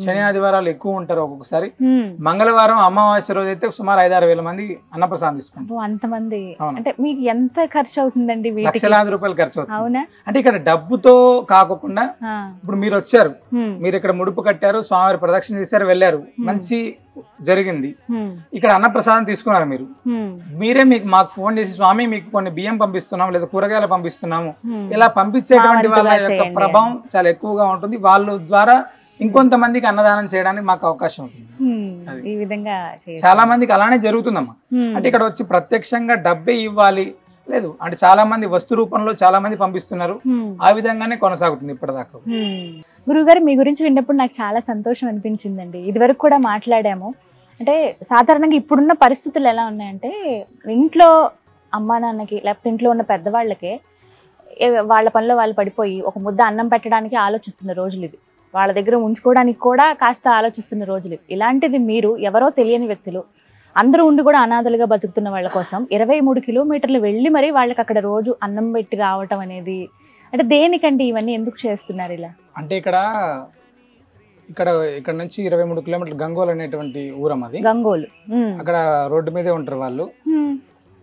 శని ఆదివారాలు ఎక్కువ ఉంటారు ఒక్కొక్కసారి. మంగళవారం అమావాస్య రోజు అయితే సుమారు 5-6 వేల మంది అన్నప్రసాదం తీసుకుంటారు. అంతమంది అంటే మీకు ఎంత ఖర్చు అవుతుందండి? లక్షలాది రూపాయలు ఖర్చు అవుతుంది. అవునా? అంటే ఇక్కడ డబ్బుతో కాకుండా ఇప్పుడు మీరు వచ్చారు, మీరు ఇక్కడ ముడుపు కట్టారు, స్వామివారి ప్రదక్షిణ చేశారు, వెళ్ళారు, మంచి జరిగింది. ఇక్కడ అన్నప్రసాదం తీసుకున్నారు మీరు, మీరే మాకు ఫోన్ చేసి స్వామి మీకు కొన్ని బియ్యం పంపిస్తున్నాము లేదా కూరగాయలు పంపిస్తున్నాము, ఇలా పంపించేటువంటి వాళ్ళ యొక్క ప్రభావం చాలా ఎక్కువగా ఉంటుంది. వాళ్ళ ద్వారా ఇంకొంతమందికి అన్నదానం చేయడానికి మాకు అవకాశం ఉంటుంది. ఈ విధంగా చాలా మందికి అలానే జరుగుతుందమ్మా. అంటే ఇక్కడ వచ్చి ప్రత్యక్షంగా డబ్బే ఇవ్వాలి లేదు, అంటే చాలా మంది వస్తు రూపంలో చాలా మంది పంపిస్తున్నారు. ఆ విధంగానే కొనసాగుతుంది ఇప్పటిదాకా. గురువుగారు మీ గురించి విన్నప్పుడు నాకు చాలా సంతోషం అనిపించిందండి. ఇదివరకు కూడా మాట్లాడాము. అంటే సాధారణంగా ఇప్పుడున్న పరిస్థితులు ఎలా ఉన్నాయంటే, ఇంట్లో అమ్మా నాన్నకి లేకపోతే ఇంట్లో ఉన్న పెద్దవాళ్ళకే వాళ్ళ పనిలో వాళ్ళు పడిపోయి ఒక ముద్ద అన్నం పెట్టడానికి ఆలోచిస్తున్న రోజులు ఇవి. వాళ్ళ దగ్గర ఉంచుకోవడానికి కూడా కాస్త ఆలోచిస్తున్న రోజులు. ఇలాంటిది మీరు ఎవరో తెలియని వ్యక్తులు, అందరూ ఉండి కూడా అనాథలుగా బతుకుతున్న వాళ్ళ కోసం 23 కిలోమీటర్లు వెళ్ళి మరి వాళ్ళకి అక్కడ రోజు అన్నం పెట్టి రావటం అనేది, అంటే దేనికండి ఇవన్నీ ఎందుకు చేస్తున్నారు ఇలా? అంటే ఇక్కడ ఇక్కడ నుంచి 23 కిలోమీటర్లు గంగోల్ అనేటువంటి ఊరం అది. గంగోలు. అక్కడ రోడ్డు మీదే ఉంటారు వాళ్ళు.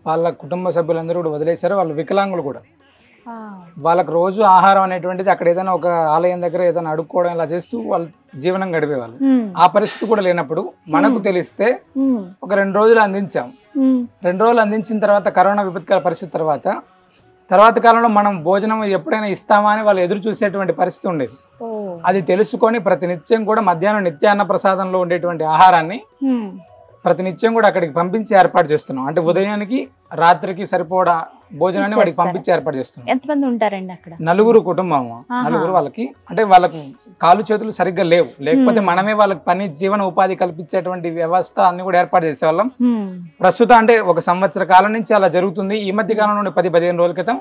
వాళ్ళ కుటుంబ సభ్యులందరూ కూడా వదిలేశారు. వాళ్ళు వికలాంగులు కూడా. వాళ్ళకి రోజు ఆహారం అనేటువంటిది అక్కడ ఏదైనా ఒక ఆలయం దగ్గర ఏదైనా అడుక్కోవడం ఇలా చేస్తూ వాళ్ళు జీవనం గడిపేవాళ్ళు. ఆ పరిస్థితి కూడా లేనప్పుడు మనకు తెలిస్తే ఒక 2 రోజులు అందించాం. 2 రోజులు అందించిన తర్వాత కరోనా విపత్కర పరిస్థితి తర్వాత కాలంలో మనం భోజనం ఎప్పుడైనా ఇస్తామా అని వాళ్ళు ఎదురు చూసేటువంటి పరిస్థితి ఉండేది. అది తెలుసుకొని ప్రతినిత్యం కూడా మధ్యాహ్నం నిత్యాన్న ప్రసాదంలో ఉండేటువంటి ఆహారాన్ని ప్రతినిత్యం కూడా అక్కడికి పంపించి ఏర్పాటు చేస్తున్నాం. అంటే ఉదయానికి రాత్రికి సరిపోడా భోజనాన్ని వాడికి పంపించి ఏర్పాటు చేస్తున్నాం. ఎంతమంది ఉంటారండి అక్కడ? 4 కుటుంబం. 4 వాళ్ళకి అంటే వాళ్ళకు కాలు చేతులు సరిగ్గా లేవు. లేకపోతే మనమే వాళ్ళకి పని జీవన ఉపాధి కల్పించేటువంటి వ్యవస్థ అన్ని కూడా ఏర్పాటు చేసేవాళ్ళం. ప్రస్తుతం అంటే 1 సంవత్సర కాలం నుంచి అలా జరుగుతుంది. ఈ మధ్య కాలం నుండి 10-15 రోజుల క్రితం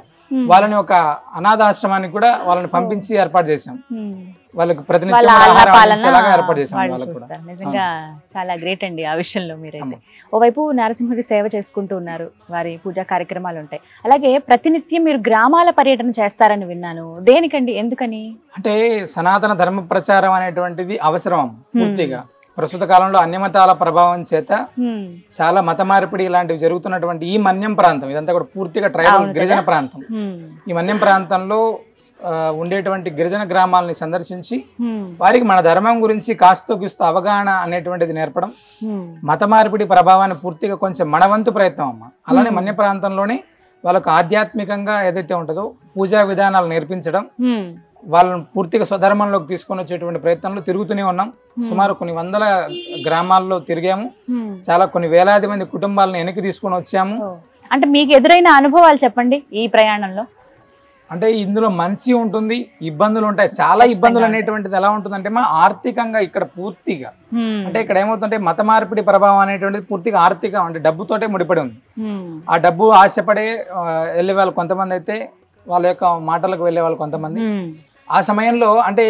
వాళ్ళని ఒక అనాథాశ్రమానికి కూడా వాళ్ళని పంపించి ఏర్పాటు చేశాం. వాళ్ళకి ప్రతినిత్యం ఏర్పాటు చేశాం. నిజంగా చాలా గ్రేట్ అండి ఆ విషయంలో. మీరైతే ఓవైపు నరసింహుడి సేవ చేసుకుంటూ ఉన్నారు, వారి పూజా కార్యక్రమాలు ఉంటాయి. అలాగే ప్రతినిత్యం మీరు గ్రామాల పర్యటన చేస్తారని విన్నాను. దేనికండి, ఎందుకని? అంటే సనాతన ధర్మ ప్రచారం అనేటువంటిది అవసరం పూర్తిగా. ప్రస్తుత కాలంలో అన్య మతాల ప్రభావం చేత చాలా మత మార్పిడి ఇలాంటివి జరుగుతున్నటువంటి ఈ మన్యం ప్రాంతం, ఇదంతా కూడా పూర్తిగా ట్రైబల్ గిరిజన ప్రాంతం. ఈ మన్యం ప్రాంతంలో ఉండేటువంటి గిరిజన గ్రామాలని సందర్శించి వారికి మన ధర్మం గురించి కాస్తో గిస్తూ అవగాహన అనేటువంటిది నేర్పడం, మత మార్పిడి ప్రభావాన్ని పూర్తిగా కొంచెం మనవంతు ప్రయత్నం అమ్మ. అలానే మన్య ప్రాంతంలోనే వాళ్ళకు ఆధ్యాత్మికంగా ఏదైతే ఉంటుందో పూజా విధానాలు నేర్పించడం, వాళ్ళని పూర్తిగా స్వధర్మంలోకి తీసుకొని వచ్చేటువంటి ప్రయత్నంలో తిరుగుతూనే ఉన్నాం. సుమారు కొన్ని వందల గ్రామాల్లో తిరిగాము. చాలా కొన్ని వేలాది మంది కుటుంబాలను వెనక్కి తీసుకొని వచ్చాము. అంటే మీకు ఎదురైన అనుభవాలు చెప్పండి ఈ ప్రయాణంలో. అంటే ఇందులో మంచి ఉంటుంది, ఇబ్బందులు ఉంటాయి. చాలా ఇబ్బందులు అనేటువంటిది ఎలా ఉంటుందంటే మా ఆర్థికంగా ఇక్కడ పూర్తిగా అంటే ఇక్కడ ఏమవుతుందంటే మత మార్పిడి ప్రభావం అనేటువంటిది పూర్తిగా ఆర్థికం అంటే డబ్బుతోటే ముడిపడి ఉంది. ఆ డబ్బు ఆశపడే వెళ్ళే వాళ్ళు కొంతమంది అయితే వాళ్ళ యొక్క మాటలకు వెళ్ళే వాళ్ళు కొంతమంది. ఆ సమయంలో అంటే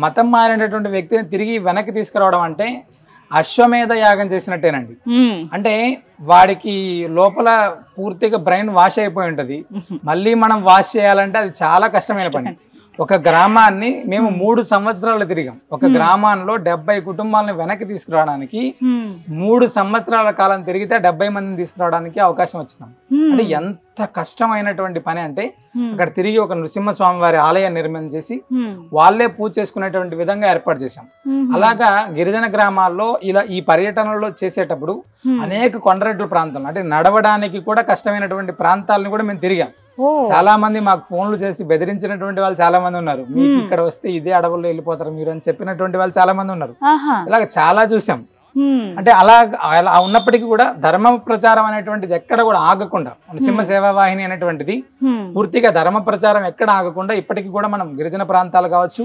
మతం మారినటువంటి వ్యక్తిని తిరిగి వెనక్కి తీసుకురావడం అంటే అశ్వమేధ యాగం చేసినట్టేనండి. అంటే వాడికి లోపల పూర్తిగా బ్రెయిన్ వాష్ అయిపోయి ఉంటది. మళ్ళీ మనం వాష్ చేయాలంటే అది చాలా కష్టమైన పని. ఒక గ్రామాన్ని మేము 3 సంవత్సరాలు తిరిగాం. ఒక గ్రామాల్లో 70 కుటుంబాలను వెనక్కి తీసుకురావడానికి 3 సంవత్సరాల కాలం తిరిగితే 70 మందిని తీసుకురావడానికి అవకాశం వచ్చింది. అంటే ఎంత కష్టమైనటువంటి పని అంటే అక్కడ తిరిగి ఒక నృసింహస్వామి వారి ఆలయాన్ని నిర్మాణం చేసి వాళ్ళే పూజ చేసుకునేటువంటి విధంగా ఏర్పాటు చేశాం. అలాగా గిరిజన గ్రామాల్లో ఇలా ఈ పర్యటనలో చేసేటప్పుడు అనేక కొండరెడ్ల ప్రాంతాలు అంటే నడవడానికి కూడా కష్టమైనటువంటి ప్రాంతాలను కూడా మేము తిరిగాం. చాలా మంది మాకు ఫోన్లు చేసి బెదిరించినటువంటి వాళ్ళు చాలా మంది ఉన్నారు. మీకు ఇక్కడ వస్తే ఇదే అడవుల్లో వెళ్ళిపోతారు మీరు అని చెప్పినటువంటి వాళ్ళు చాలా మంది ఉన్నారు. ఇలాగ చాలా చూసాం. అంటే అలా ఉన్నప్పటికీ కూడా ధర్మ ప్రచారం అనేటువంటిది ఎక్కడ కూడా ఆగకుండా నృసింహ సేవా వాహిని అనేటువంటిది పూర్తిగా ధర్మ ప్రచారం ఎక్కడ ఆగకుండా ఇప్పటికీ కూడా మనం గిరిజన ప్రాంతాలు కావచ్చు,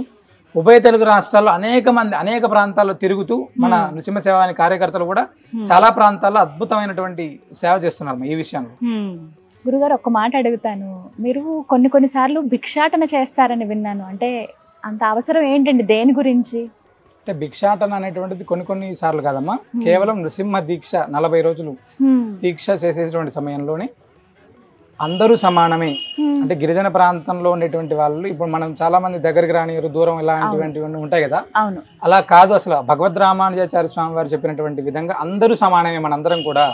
ఉభయ తెలుగు రాష్ట్రాల్లో అనేక ప్రాంతాల్లో తిరుగుతూ మన నృసింహ సేవ కార్యకర్తలు కూడా చాలా ప్రాంతాల్లో అద్భుతమైనటువంటి సేవ చేస్తున్నారు ఈ విషయంలో. గురుగారు ఒక్క మాట అడుగుతాను, మీరు కొన్నిసార్లు భిక్షాటన చేస్తారని విన్నాను. అంటే అంత అవసరం ఏంటండి, దేని గురించి? అంటే భిక్షాటన అనేటువంటిది కొన్ని సార్లు కాదమ్మా, కేవలం నృసింహ దీక్ష 40 రోజులు దీక్ష చేసేటువంటి సమయంలోనే అందరూ సమానమే. అంటే గిరిజన ప్రాంతంలో ఉండేటువంటి వాళ్ళు ఇప్పుడు మనం చాలా మంది దగ్గరికి రానియరు, దూరం ఇలాంటివి ఉంటాయి కదా, అలా కాదు. అసలు భగవద్ రామానుజాచార్య స్వామి వారు చెప్పినటువంటి విధంగా అందరూ సమానమే, మనందరం కూడా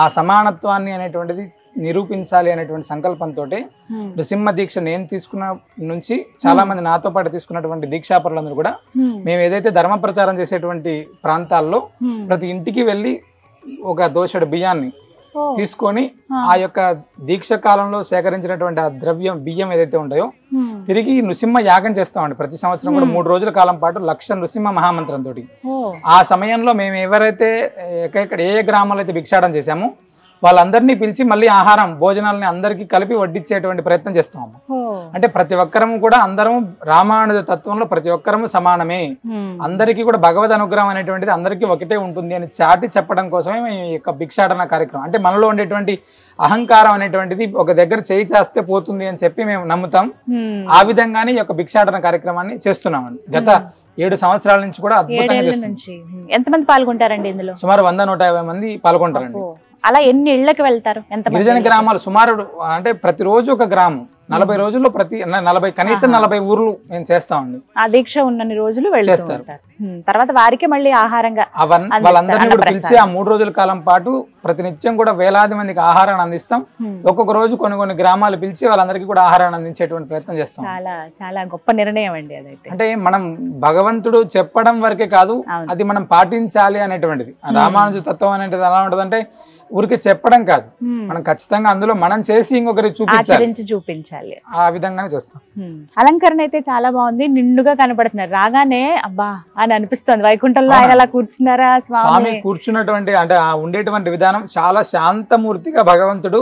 ఆ సమానత్వాన్ని అనేటువంటిది నిరూపించాలి అనేటువంటి సంకల్పంతో నృసింహ దీక్ష నేను తీసుకున్న నుంచి చాలా మంది నాతో పాటు తీసుకున్నటువంటి దీక్షాపరులందరూ కూడా మేము ఏదైతే ధర్మ ప్రచారం చేసేటువంటి ప్రాంతాల్లో ప్రతి ఇంటికి వెళ్ళి ఒక దోసెడు బియ్యాన్ని తీసుకొని ఆ యొక్క దీక్ష కాలంలో సేకరించినటువంటి ఆ బియ్యం ఏదైతే ఉంటాయో తిరిగి నృసింహ యాగం చేస్తామండి. ప్రతి సంవత్సరం కూడా 3 రోజుల కాలం పాటు 1,00,000 నృసింహ మహామంత్రంతో ఆ సమయంలో మేము ఎవరైతే ఏ గ్రామాల్లో అయితే భిక్షాటన చేశామో వాళ్ళందరినీ పిలిచి మళ్ళీ ఆహారం భోజనాలని అందరికీ కలిపి వడ్డించేటువంటి ప్రయత్నం చేస్తాము. అంటే ప్రతి ఒక్కరము కూడా అందరం రామానుజ తత్వంలో ప్రతి ఒక్కరము సమానమే, అందరికీ కూడా భగవద్ అనుగ్రహం అనేటువంటిది అందరికీ ఒకటే ఉంటుంది అని చాటి చెప్పడం కోసమే ఈ యొక్క భిక్షాటన కార్యక్రమం. అంటే మనలో ఉండేటువంటి అహంకారం అనేటువంటిది ఒక దగ్గర చేయి చేస్తే పోతుంది అని చెప్పి మేము నమ్ముతాం. ఆ విధంగానే ఈ యొక్క భిక్షాటన కార్యక్రమాన్ని చేస్తున్నామండి. గత 7 సంవత్సరాల నుంచి కూడా అద్భుతంగా చేస్తున్నాం. ఎంతమంది పాల్గొంటారండి ఇందులో? సుమారు 100-150 మంది పాల్గొంటారండి. అలా ఎన్ని ఇళ్లకు వెళ్తారు? ఎంత గిరిజన గ్రామాలు సుమారు అంటే ప్రతిరోజు ఒక గ్రామం, 40 రోజుల్లో కనీసం 40 ఊర్లు మేము చేస్తామండి. ఆ దీక్ష ఉన్నన్ని రోజులు వెళ్తారు. తర్వాత వారికి మళ్ళీ ఆహారంగా వాళ్ళందరినీ కూడా పిలిచి ఆ 3 రోజుల కాలం పాటు ప్రతినిత్యం కూడా వేలాది మందికి ఆహారాన్ని అందిస్తాం. ఒక్కొక్క రోజు కొన్ని గ్రామాలు పిలిచి వాళ్ళందరికీ కూడా ఆహారాన్ని అందించేటువంటి ప్రయత్నం చేస్తాం. చాలా చాలా గొప్ప నిర్ణయం అండి అదైతే. అంటే మనం భగవంతుడు చెప్పడం వరకే కాదు, అది మనం పాటించాలి అనేటువంటిది. రామానుజ తత్వం అనేటిది ఎలా ఉంటదంటే ఊరికి చెప్పడం కాదు, మనం ఖచ్చితంగా అందులో మనం చేసి ఇంకొకరికి చూపించాలి. ఆ విధంగానే చేస్తాం. అలంకరణ అయితే చాలా బాగుంది, నిండుగా కనబడుతున్నారు. రాగానే అబ్బా అని అనిపిస్తుంది. వైకుంఠంలో ఆయన అలా కూర్చున్నారా? స్వామి కూర్చున్నటువంటి అంటే ఆ ఉండేటువంటి విధానం చాలా శాంతమూర్తిగా భగవంతుడు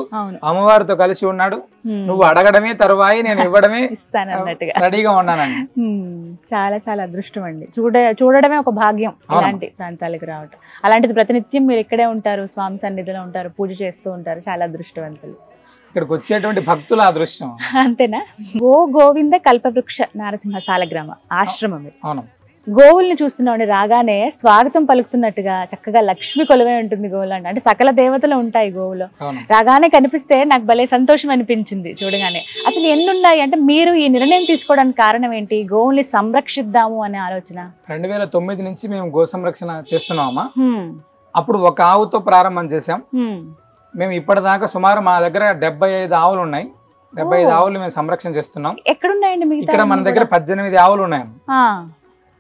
అమ్మవారితో కలిసి ఉన్నాడు. నువ్వు అడగడమే తరువాయి నేను ఇవ్వడమే ఇస్తానన్నట్టుగా రెడీగా ఉన్నానండి. చాలా చాలా అదృష్టం అండి. చూడడమే ఒక భాగ్యం ఇలాంటి ప్రాంతాలకు రావటం. అలాంటిది ప్రతినిత్యం మీరు ఇక్కడే ఉంటారు, స్వామి సన్నిధిలో ఉంటారు, పూజ చేస్తూ ఉంటారు. చాలా అదృష్టవంతులు. ఇక్కడికి వచ్చేటువంటి భక్తుల అదృష్టం. అంతేనా? గోవింద కల్పవృక్ష నారసింహ సాలగ్రామ ఆశ్రమం. అవును. గోవుల్ని చూస్తున్నాండి, రాగానే స్వాగతం పలుకుతున్నట్టుగా చక్కగా లక్ష్మి కొలువే ఉంటుంది గోవులు అంటే సకల దేవతలు ఉంటాయి గోవులో. రాగానే కనిపిస్తే నాకు భలే సంతోషం అనిపించింది చూడగానే. అసలు ఎన్ని ఉన్నాయి అంటే మీరు ఈ నిర్ణయం తీసుకోవడానికి కారణం ఏంటి? గోవుల్ని సంరక్షిద్దాము అనే ఆలోచన. 2009 నుంచి మేము గో సంరక్షణ చేస్తున్నామా. అప్పుడు ఒక ఆవుతో ప్రారంభం చేసాం. మేము ఇప్పటిదాకా సుమారు మా దగ్గర 75 ఆవులు ఉన్నాయి. 75 ఆవులు మేము సంరక్షణ చేస్తున్నాం. ఎక్కడున్నాయండి? ఇక్కడ మన దగ్గర 18 ఆవులు ఉన్నాయి.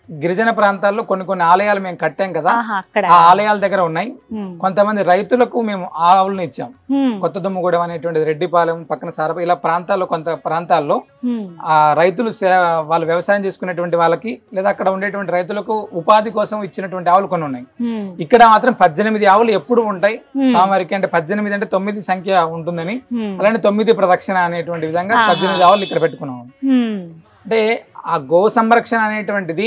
గిరిజన ప్రాంతాల్లో కొన్ని ఆలయాలు మేము కట్టాం కదా, ఆ ఆలయాల దగ్గర ఉన్నాయి. కొంతమంది రైతులకు మేము ఆవులను ఇచ్చాం. కొత్త దుమ్ముగూడెం అనేటువంటిది, రెడ్డిపాలెం పక్కన సారప, ఇలా ప్రాంతాల్లో కొంత ప్రాంతాల్లో ఆ రైతులు వాళ్ళు వ్యవసాయం చేసుకునేటువంటి వాళ్ళకి లేదా అక్కడ ఉండేటువంటి రైతులకు ఉపాధి కోసం ఇచ్చినటువంటి ఆవులు కొన్ని ఉన్నాయి. ఇక్కడ మాత్రం 18 ఆవులు ఎప్పుడు ఉంటాయి స్వామివారికి. అంటే 18 అంటే 9 సంఖ్య ఉంటుందని, అలానే 9 ప్రదక్షిణ అనేటువంటి విధంగా 18 ఆవులు ఇక్కడ పెట్టుకున్నాం. అంటే ఆ గో సంరక్షణ అనేటువంటిది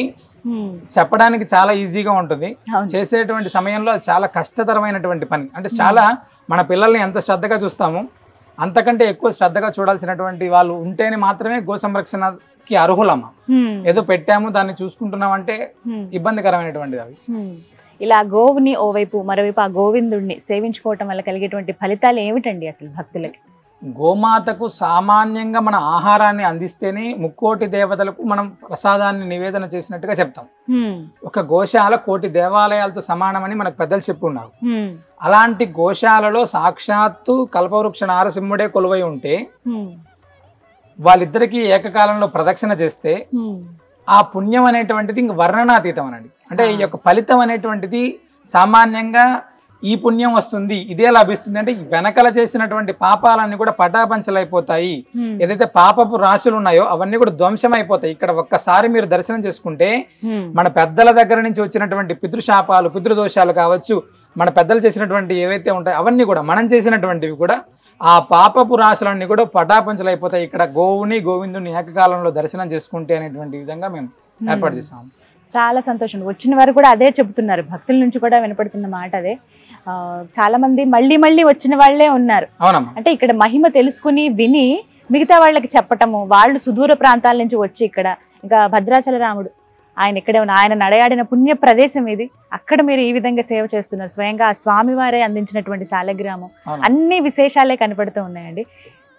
చెప్పడానికి చాలా ఈజీగా ఉంటుంది, చేసేటువంటి సమయంలో చాలా కష్టతరమైనటువంటి పని. అంటే చాలా మన పిల్లల్ని ఎంత శ్రద్ధగా చూస్తామో అంతకంటే ఎక్కువ శ్రద్ధగా చూడాల్సినటువంటి వాళ్ళు ఉంటేనే మాత్రమే గో సంరక్షణకి అర్హులమ్మ. ఏదో పెట్టాము దాన్ని చూసుకుంటున్నాం అంటే ఇబ్బందికరమైనటువంటిది అది. ఇలా గోవుని ఓవైపు మరోవైపు ఆ గోవిందుడిని సేవించుకోవటం వల్ల కలిగేటువంటి ఫలితాలు ఏమిటండి అసలు భక్తులకి? గోమాతకు సామాన్యంగా మన ఆహారాన్ని అందిస్తేనే ముక్కోటి దేవతలకు మనం ప్రసాదాన్ని నివేదన చేసినట్టుగా చెప్తాం. ఒక గోశాల 1 కోటి దేవాలయాలతో సమానమని మనకు పెద్దలు చెప్పున్నారు. అలాంటి గోశాలలో సాక్షాత్తు కల్పవృక్ష నారసింహుడే కొలువై ఉంటే వాళ్ళిద్దరికి ఏకకాలంలో ప్రదక్షిణ చేస్తే ఆ పుణ్యం అనేటువంటిది ఇంక వర్ణనాతీతం అనండి. అంటే ఈ యొక్క ఫలితం అనేటువంటిది సామాన్యంగా ఈ పుణ్యం వస్తుంది, ఇదే లభిస్తుంది అంటే వెనకల చేసినటువంటి పాపాలన్నీ కూడా పటాపంచలైపోతాయి. ఏదైతే పాపపు రాశులు ఉన్నాయో అవన్నీ కూడా ధ్వంసం అయిపోతాయి. ఇక్కడ ఒక్కసారి మీరు దర్శనం చేసుకుంటే మన పెద్దల దగ్గర నుంచి వచ్చినటువంటి పితృశాపాలు, పితృదోషాలు కావచ్చు, మన పెద్దలు చేసినటువంటి ఏవైతే ఉంటాయో అవన్నీ కూడా మనం చేసినటువంటివి కూడా ఆ పాపపు రాశులన్నీ కూడా పటాపంచలైపోతాయి. ఇక్కడ గోవుని గోవిందుని ఏకకాలంలో దర్శనం చేసుకుంటే అనేటువంటి విధంగా మేము ఏర్పాటు చేస్తాం. చాలా సంతోషం. వచ్చిన వారు కూడా అదే చెబుతున్నారు, భక్తుల నుంచి కూడా వినపడుతున్న మాట అదే. చాలా మంది మళ్ళీ వచ్చిన వాళ్లే ఉన్నారు. అంటే ఇక్కడ మహిమ తెలుసుకుని విని మిగతా వాళ్ళకి చెప్పటము, వాళ్ళు సుదూర ప్రాంతాల నుంచి వచ్చి ఇక్కడ ఇంకా భద్రాచల రాముడు ఆయన ఇక్కడే ఉన్న, ఆయన నడయాడిన పుణ్య ప్రదేశం ఇది. అక్కడ మీరు ఈ విధంగా సేవ చేస్తున్నారు. స్వయంగా ఆ స్వామివారే అందించినటువంటి సాలగ్రామం, అన్ని విశేషాలే కనపడుతూ ఉన్నాయండి.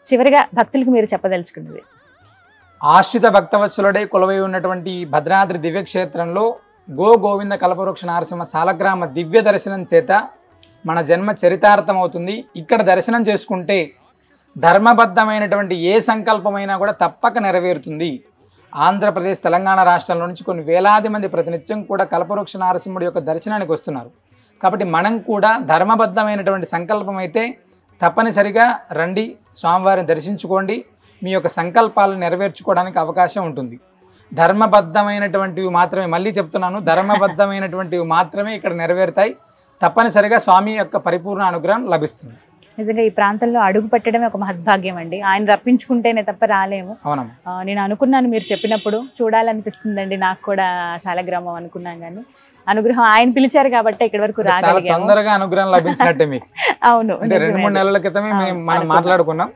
చివరిగా భక్తులకు మీరు చెప్పదలుచుకున్నది? ఆశ్రిత భక్తవత్సలుడే కొలువై ఉన్నటువంటి భద్రాద్రి దివ్యక్షేత్రంలో గోవింద కల్పవృక్ష నారసింహ సాలగ్రామ దివ్య దర్శనం చేత మన జన్మ చరితార్థం అవుతుంది. ఇక్కడ దర్శనం చేసుకుంటే ధర్మబద్ధమైనటువంటి ఏ సంకల్పమైనా కూడా తప్పక నెరవేరుతుంది. ఆంధ్రప్రదేశ్, తెలంగాణ రాష్ట్రాల నుంచి కొన్ని వేలాది మంది ప్రతినిత్యం కూడా కల్పవృక్ష నారసింహుడి యొక్క దర్శనానికి వస్తున్నారు. కాబట్టి మనం కూడా ధర్మబద్ధమైనటువంటి సంకల్పం అయితే తప్పనిసరిగా రండి, స్వామివారిని దర్శించుకోండి. మీ యొక్క సంకల్పాలను నెరవేర్చుకోవడానికి అవకాశం ఉంటుంది. ధర్మబద్ధమైనటువంటివి మాత్రమే, మళ్ళీ చెప్తున్నాను, ధర్మబద్ధమైనటువంటివి మాత్రమే ఇక్కడ నెరవేరుతాయి. తప్పనిసరిగా స్వామి యొక్క పరిపూర్ణ అనుగ్రహం లభిస్తుంది. నిజంగా ఈ ప్రాంతంలో అడుగు పెట్టడమే ఒక మహద్భాగ్యం అండి. ఆయన రప్పించుకుంటేనే తప్ప రాలేము. నేను అనుకున్నాను మీరు చెప్పినప్పుడు, చూడాలనిపిస్తుందండి నాకు కూడా సాలగ్రామం అనుకున్నాను, కానీ అనుగ్రహం ఆయన పిలిచారు కాబట్టి ఇక్కడి వరకు రాగలిగాము. తొందరగా అనుగ్రహం లభించినట్టే మీకు. అవును, 2-3 నెలల క్రితమే మనం మాట్లాడుకున్నాం.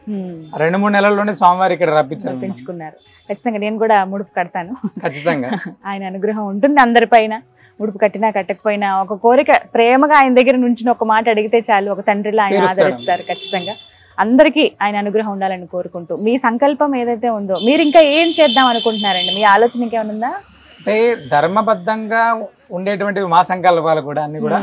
2-3 నెలల్లోనే స్వామివారి ఇక్కడ రప్పించుకున్నారు. ఖచ్చితంగా నేను కూడా ముడుపు కడతాను. ఖచ్చితంగా ఆయన అనుగ్రహం ఉంటుంది అందరిపైన. ఉడుపు కట్టినా కట్టకపోయినా ఒక కోరిక ప్రేమగా ఆయన దగ్గర నుంచి ఒక మాట అడిగితే చాలు, ఒక తండ్రిలా ఆయన ఆదరిస్తారు. ఖచ్చితంగా అందరికీ ఆయన అనుగ్రహం ఉండాలని కోరుకుంటూ మీ సంకల్పం ఏదైతే ఉందో మీరు ఇంకా ఏం చేద్దాం అనుకుంటున్నారండి? మీ ఆలోచన ఇంకేమైనా ఉందా? అంటే ధర్మబద్ధంగా ఉండేటువంటి మా సంకల్పాలు కూడా అన్ని కూడా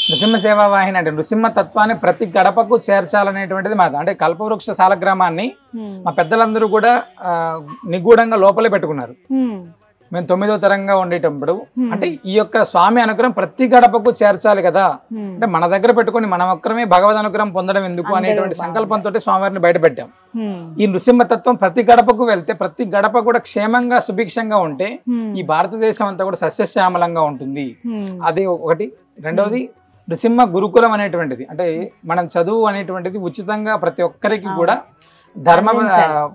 నృసింహ సేవా వాహిని అంటే నృసింహ తత్వాన్ని ప్రతి గడపకు చేర్చాలనేటువంటిది మాది. అంటే కల్పవృక్ష సాలగ్రామాన్ని మా పెద్దలందరూ కూడా నిగూఢంగా లోపలే పెట్టుకున్నారు. మేము 9వ తరంగా ఉండేటప్పుడు అంటే ఈ యొక్క స్వామి అనుగ్రహం ప్రతి గడపకు చేర్చాలి కదా, అంటే మన దగ్గర పెట్టుకుని మనం ఒక్కరమే భగవద్ అనుగ్రహం పొందడం ఎందుకు అనేటువంటి సంకల్పంతో స్వామివారిని బయట పెట్టాం. ఈ నృసింహతత్వం ప్రతి గడపకు వెళ్తే ప్రతి గడప కూడా క్షేమంగా సుభిక్షంగా ఉంటే ఈ భారతదేశం అంతా కూడా సస్యశ్యామలంగా ఉంటుంది. అది ఒకటి. రెండవది నృసింహ గురుకులం అనేటువంటిది, అంటే మనం చదువు అనేటువంటిది ఉచితంగా ప్రతి ఒక్కరికి కూడా ధర్మ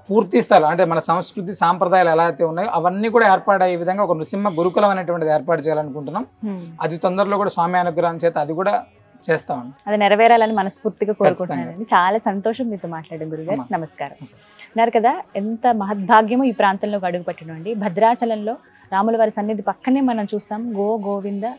పూర్తి స్థలం అంటే మన సంస్కృతి సాంప్రదాయాలు ఎలా అయితే ఉన్నాయో అవన్నీ కూడా ఏర్పాటయ్యే విధంగా ఒక నృసింహ గురుకులం అనేటువంటిది ఏర్పాటు చేయాలనుకుంటున్నాం. అది తొందరలో కూడా స్వామి అనుగ్రహం చేత అది కూడా చేస్తామండి. అది నెరవేరాలని మనస్ఫూర్తిగా కోరుకుంటున్నానండి. చాలా సంతోషం మీతో మాట్లాడడం గురుగారు. నమస్కారం. అన్నారు కదా ఎంత మహద్భాగ్యమో ఈ ప్రాంతంలోకి అడుగుపెట్టడండి. భద్రాచలంలో రాముల వారి సన్నిధి పక్కనే మనం చూస్తాం గోవింద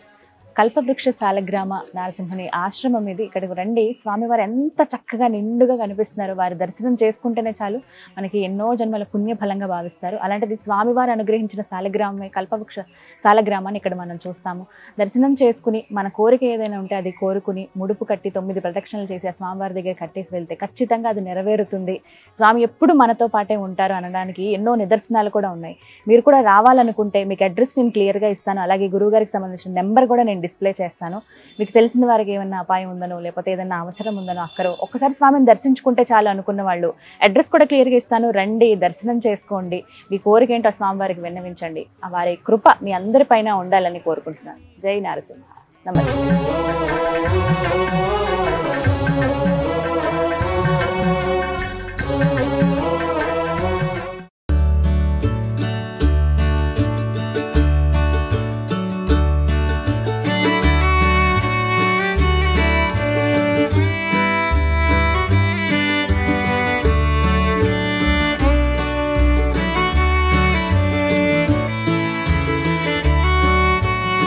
కల్పవృక్ష సాలగ్రామ నరసింహుని ఆశ్రమం ఇది. ఇక్కడికి రండి, స్వామివారు ఎంత చక్కగా నిండుగా కనిపిస్తున్నారు. వారి దర్శనం చేసుకుంటేనే చాలు మనకి ఎన్నో జన్మల పుణ్య ఫలంగా భావిస్తారు. అలాంటిది స్వామివారు అనుగ్రహించిన సాలగ్రామమే కల్పవృక్ష సాలగ్రామాన్ని ఇక్కడ మనం చూస్తాము. దర్శనం చేసుకుని మన కోరిక ఏదైనా ఉంటే అది కోరుకుని ముడుపు కట్టి 9 ప్రదక్షిణలు చేసి ఆ స్వామివారి దగ్గర కట్టేసి వెళ్తే ఖచ్చితంగా అది నెరవేరుతుంది. స్వామి ఎప్పుడు మనతో పాటే ఉంటారు అనడానికి ఎన్నో నిదర్శనాలు కూడా ఉన్నాయి. మీరు కూడా రావాలనుకుంటే మీకు అడ్రస్ నేను క్లియర్గా ఇస్తాను. అలాగే గురువుగారికి సంబంధించిన నెంబర్ కూడా నేను డిస్ప్లే చేస్తాను. మీకు తెలిసిన వారికి ఏమన్నా అపాయం ఉందనో లేకపోతే ఏదైనా అవసరం ఉందనో అక్కడో ఒక్కసారి స్వామిని దర్శించుకుంటే చాలు అనుకున్న వాళ్ళు అడ్రస్ కూడా క్లియర్గా ఇస్తాను. రండి, దర్శనం చేసుకోండి, మీ కోరిక ఏంటో స్వామివారికి విన్నవించండి. వారి కృప మీ అందరిపైన ఉండాలని కోరుకుంటున్నాను. జై నరసింహ. నమస్తే.